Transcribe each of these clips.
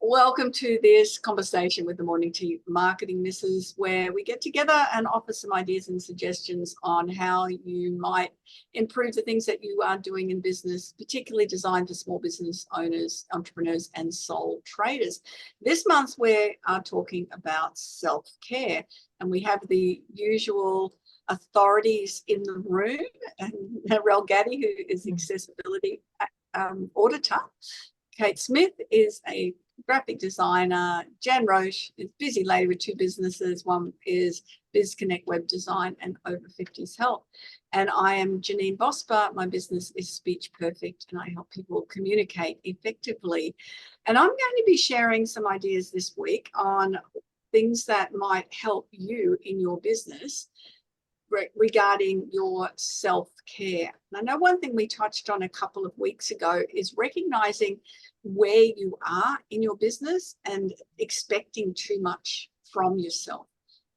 Welcome to this conversation with the Morning Tea Marketing Missus, where we get together and offer some ideas and suggestions on how you might improve the things that you are doing in business, particularly designed for small business owners, entrepreneurs, and sole traders. This month, we are talking about self-care, and we have the usual authorities in the room, and Rel Gaddy, who is accessibility auditor. Kate Smith is a graphic designer. Jan Roche is a busy lady with two businesses. One is BizConnect Web Design and Over 50s Health. And I am Janeen Bosper. My business is Speech Perfect, and I help people communicate effectively. And I'm going to be sharing some ideas this week on things that might help you in your business regarding your self-care. And I know one thing we touched on a couple of weeks ago is recognizing where you are in your business and expecting too much from yourself,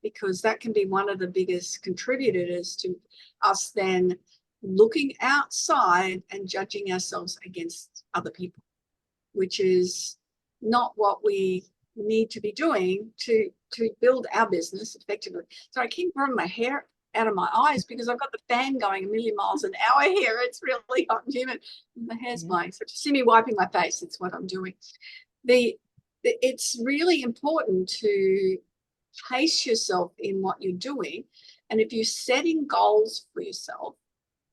because that can be one of the biggest contributors to us then looking outside and judging ourselves against other people, which is not what we need to be doing to build our business effectively. So I keep growing my hair out of my eyes because I've got the fan going a million miles an hour here. It's really hot and humid. And the hair's blowing. So to see me wiping my face, it's what I'm doing. It's really important to pace yourself in what you're doing. And if you're setting goals for yourself,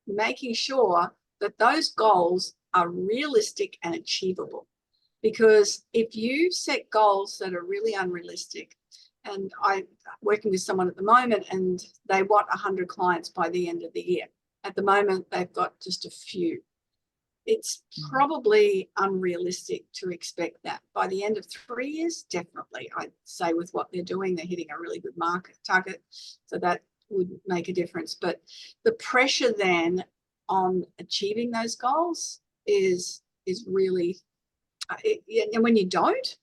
making sure that those goals are realistic and achievable. Because if you set goals that are really unrealistic, and I'm working with someone at the moment and they want 100 clients by the end of the year. At the moment, they've got just a few. It's probably unrealistic to expect that. By the end of 3 years, definitely. I'd say with what they're doing, they're hitting a really good market target. So that would make a difference. But the pressure then on achieving those goals is really, and when you don't,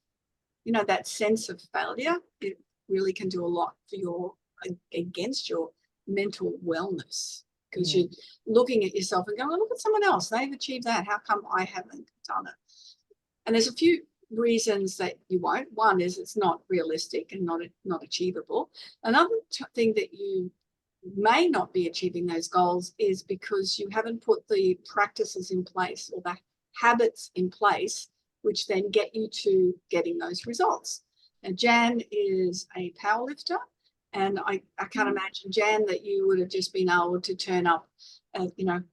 that sense of failure, it really can do a lot for against your mental wellness, because you're looking at yourself and going, look at someone else, they've achieved that, how come I haven't done it? And there's a few reasons that you won't. One is it's not realistic and not achievable. Another thing that you may not be achieving those goals is because you haven't put the practices in place or the habits in place which then get you to getting those results. And Jan is a powerlifter, and I can't imagine, Jan, that you would have just been able to turn up,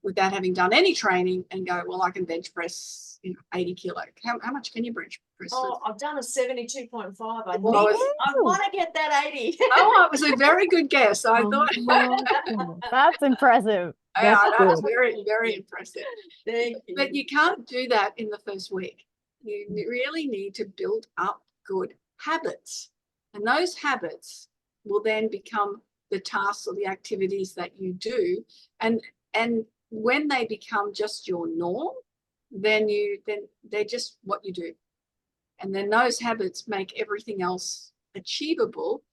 without having done any training and go, well, I can bench press 80 kilo. How much can you bench press? Oh, I've done a 72.5. I want to get that 80. Oh, it was a very good guess. I thought. That's impressive. Yeah, that was very, very impressive. But you can't do that in the first week. You really need to build up good habits. And those habits will then become the tasks or the activities that you do. And when they become just your norm, then they're just what you do. And then those habits make everything else achievable,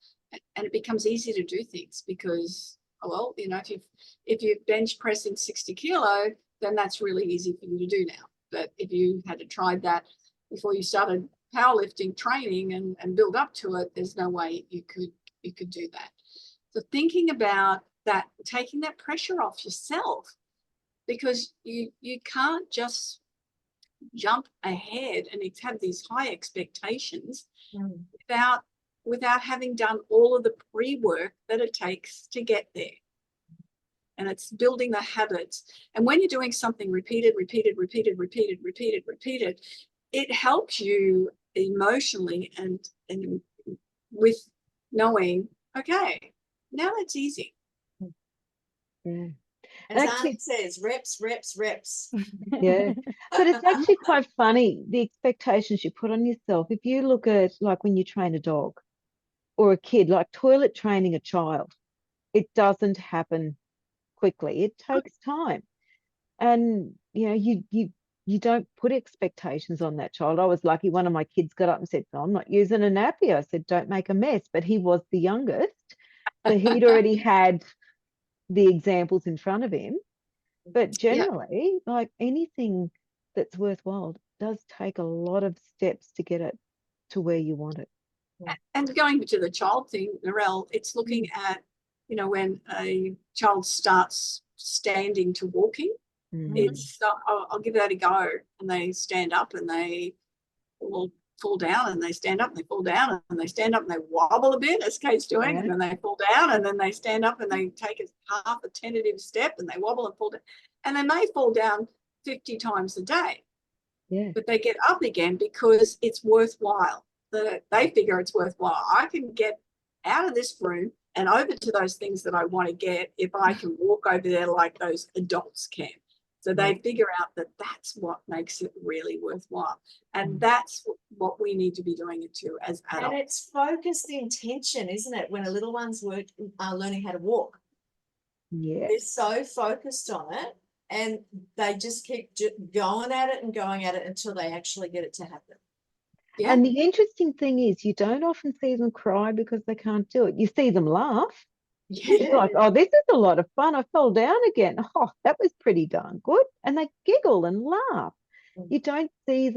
and it becomes easy to do things because, if you're bench pressing 60 kilo, then that's really easy for you to do now. But if you had tried that before you started powerlifting training and build up to it, there's no way you could do that. So thinking about that, taking that pressure off yourself, because you can't just jump ahead and have these high expectations without having done all of the pre-work that it takes to get there. And it's building the habits. And when you're doing something repeated, it helps you emotionally and with knowing, okay, now that's easy. Yeah. As Aunt says, reps. Yeah. But it's actually quite funny, the expectations you put on yourself. If you look at, like, when you train a dog or a kid, like toilet training a child, it doesn't happen quickly. It takes time. And, you don't put expectations on that child. I was lucky, one of my kids got up and said, I'm not using a nappy. I said, don't make a mess. But he was the youngest. So he'd already had the examples in front of him. But generally, like anything that's worthwhile does take a lot of steps to get it to where you want it. And going to the child thing, Narelle, it's looking at, you know, when a child starts standing to walking, it's, I'll give that a go. And they stand up and they will fall down, and they stand up and they fall down, and they stand up and they wobble a bit, as Kate's doing, and then they fall down, and then they stand up and they take half a tentative step and they wobble and fall down. And they may fall down 50 times a day, but they get up again because it's worthwhile. They figure it's worthwhile. I can get out of this room and over to those things that I want to get if I can walk over there like those adults can. So they figure out that that's what makes it really worthwhile. And that's what we need to be doing it to as adults. And it's focused intention, isn't it? When a little one's learning how to walk. Yeah. They're so focused on it, and they just keep going at it and going at it until they actually get it to happen. Yeah. And the interesting thing is you don't often see them cry because they can't do it. You see them laugh. It's like, oh, this is a lot of fun. I fell down again. Oh, that was pretty darn good. And they giggle and laugh. You don't see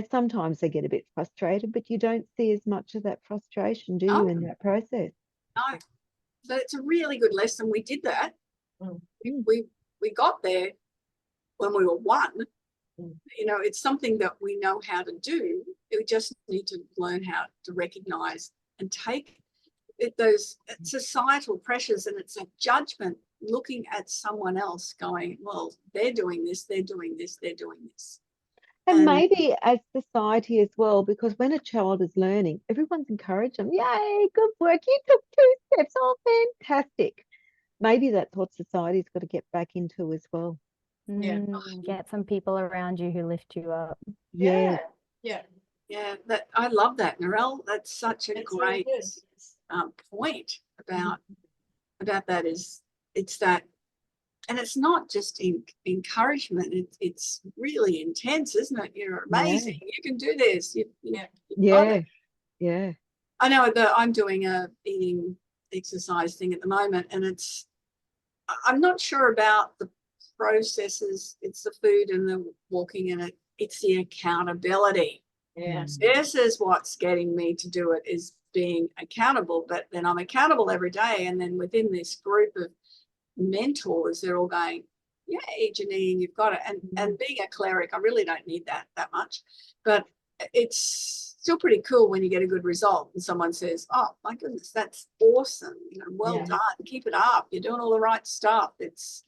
sometimes they get a bit frustrated, but you don't see as much of that frustration, do you, in that process? No. So it's a really good lesson. We did that. We got there when we were 1. You know, it's something that we know how to do. We just need to learn how to recognize and take those societal pressures, and it's a judgment looking at someone else going, well, they're doing this, they're doing this, they're doing this. And maybe as society as well, because when a child is learning, everyone's encouraged them. Yay, good work. You took 2 steps. Oh, fantastic. Maybe that's what society's got to get back into as well. Get some people around you who lift you up. Yeah. That I love that, Narelle. That's such a great point about that. Is it's that, and it's not just encouragement. It's really intense, isn't it? You're amazing. You can do this. Yeah. I know that I'm doing a eating exercise thing at the moment, and I'm not sure about the processes. It's the food and the walking, and it's the accountability. This is what's getting me to do it, is being accountable. But then I'm accountable every day, and then within this group of mentors, they're all going, yay, Janeen, you've got it. And being a cleric, I really don't need that much, but it's still pretty cool when you get a good result and someone says, oh my goodness, that's awesome, well done, keep it up, you're doing all the right stuff. It's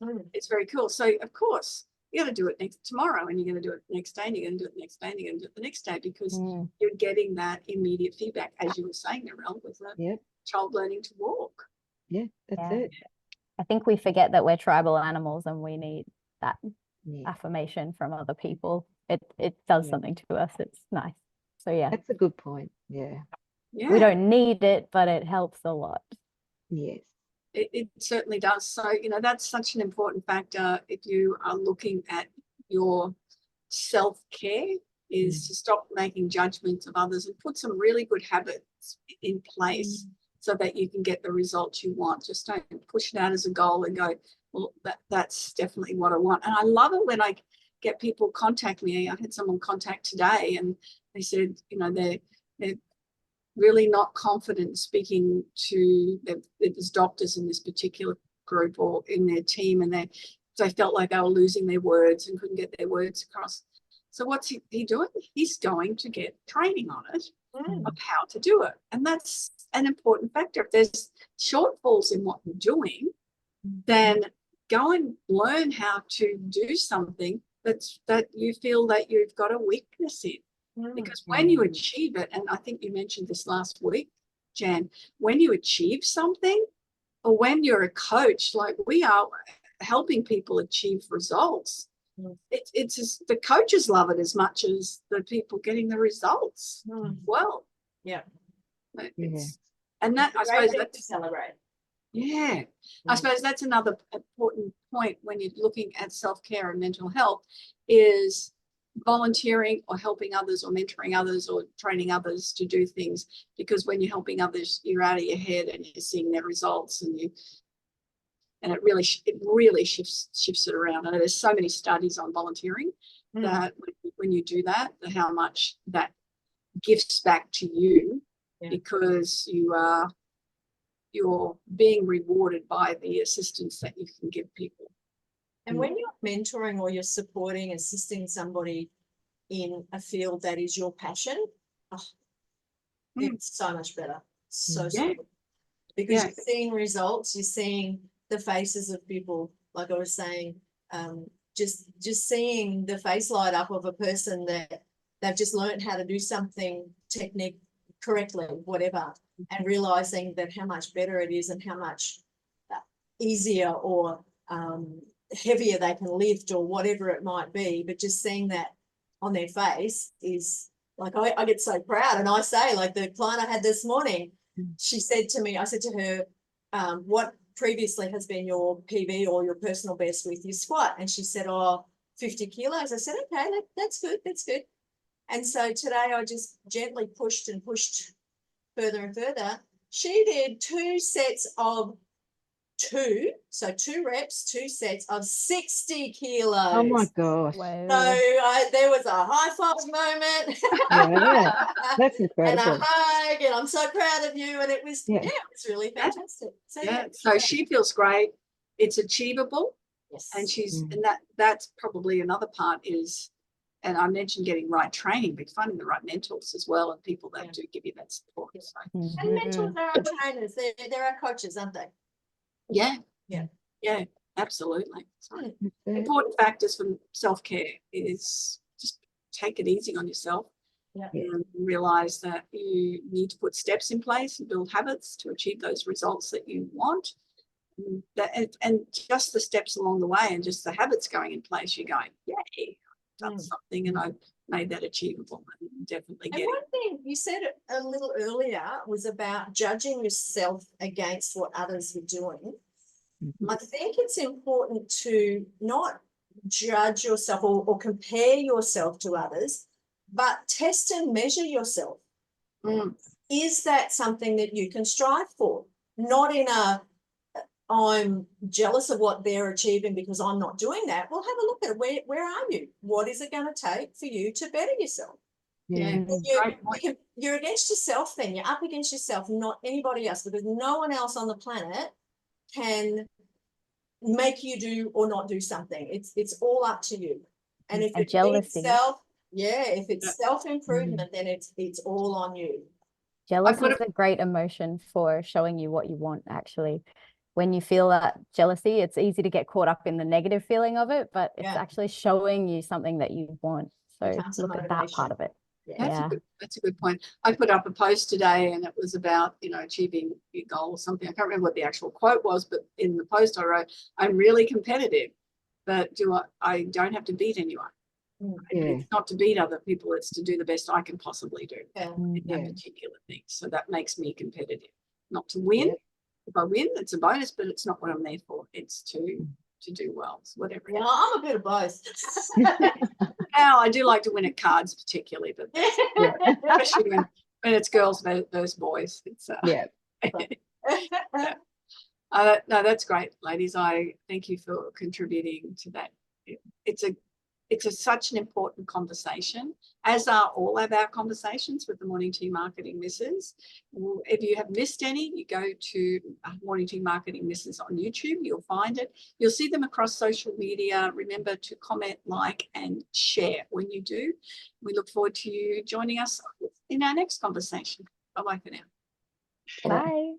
very cool. So of course you're going to do it tomorrow, and you're going to do it next day, and you're going to do it next day, and you're going to do it the next day, because you're getting that immediate feedback, as you were saying, Narelle, with a child learning to walk. That's it. I think we forget that we're tribal animals and we need that affirmation from other people. It does something to us. It's nice. So that's a good point. We don't need it, but it helps a lot. Yes, it certainly does. So that's such an important factor if you are looking at your self-care, is to stop making judgments of others and put some really good habits in place so that you can get the results you want. Just don't push it out as a goal and go, well, that's definitely what I want. And I love it when I get people contact me. I had someone contact today, and they said, they're really not confident speaking to there's doctors in this particular group or in their team, and they felt like they were losing their words and couldn't get their words across. So what's he doing? He's going to get training on it of how to do it. And that's an important factor. If there's shortfalls in what you're doing, then go and learn how to do something that you feel that you've got a weakness in. Because when you achieve it, and I think you mentioned this last week, Jan, when you achieve something, or when you're a coach, like we are helping people achieve results, it's the coaches love it as much as the people getting the results. Well, and that, I suppose, that's to celebrate. I suppose that's another important point when you're looking at self-care and mental health, is volunteering or helping others or mentoring others or training others to do things. Because when you're helping others, you're out of your head and you're seeing their results, and it really shifts it around. And there's so many studies on volunteering that when you do that, how much that gifts back to you Yeah. because you're being rewarded by the assistance that you can give people. And when you're mentoring or you're supporting, assisting somebody in a field that is your passion, it's so much better. So Yeah. good. Because Yeah. you're seeing results, you're seeing the faces of people, like I was saying, just seeing the face light up of a person that they've just learned how to do something technique correctly, whatever, and realizing that how much better it is and how much easier or heavier they can lift or whatever it might be. But just seeing that on their face is like, I get so proud. And I say, like the client I had this morning, she said to me, I said to her, what previously has been your PB or your personal best with your squat? And she said, 50 kilos. I said, okay, that's good. That's good. And so today I just gently pushed and pushed further and further. She did 2 sets of 2. So 2 reps, 2 sets of 60 kilos. Oh my gosh. Wow. So there was a high five moment. Yeah, that's And a incredible. hug, and I'm so proud of you. And it was, Yeah. it was really fantastic. So Yeah. So she feels great. It's achievable. yes. And she's, Mm. and that's probably another part is, and I mentioned getting right training, but finding the right mentors as well, and people that Yeah. do give you that support. Yeah. So, And Mhm. mentors are our trainers. They're our coaches, aren't they? yeah. Yeah. Yeah, absolutely. So, Mm. That's it. important factors for self-care is just take it easy on yourself. Yeah. And realize that you need to put steps in place and build habits to achieve those results that you want. And just the steps along the way and just the habits going in place, you're going, yay, I've done something and I've made that achievable and definitely And getting. one thing you said a little earlier was about judging yourself against what others are doing. I think it's important to not judge yourself or compare yourself to others, but test and measure yourself. Mm. Is that something that you can strive for? Not in a, I'm jealous of what they're achieving because I'm not doing that. Well, have a look at it. Where are you? What is it going to take for you to better yourself? Yeah, Yeah. great point. You're against yourself then. You're up against yourself, not anybody else, because no one else on the planet can make you do or not do something. It's all up to you. And if And it's jealousy. if it's self-improvement, then it's all on you. Jealousy is a great emotion for showing you what you want, actually. When you feel that jealousy, it's easy to get caught up in the negative feeling of it, but it's actually showing you something that you want. So Becomes a look at that motivation. part of it. Yeah. That's a good point. I put up a post today and it was about, achieving your goal or something. I can't remember what the actual quote was, but in the post I wrote, I'm really competitive, but I don't have to beat anyone. Yeah. It's not to beat other people, it's to do the best I can possibly do Yeah. in Yeah. that particular thing. So that makes me competitive. Not to win. Yeah. If I win, it's a bonus, but it's not what I'm there for. It's to do well, so whatever. Yeah, I'm a bit of both. Now, I do like to win at cards particularly, but especially when it's girls versus boys. It's Yeah. no, that's great, ladies. I thank you for contributing to that. It's such an important conversation, as are all of our conversations with the Morning Tea Marketing Misses. If you have missed any, you go to Morning Tea Marketing Misses on YouTube. You'll find it. You'll see them across social media. Remember to comment, like, and share when you do. We look forward to you joining us in our next conversation. Bye-bye for now. Bye.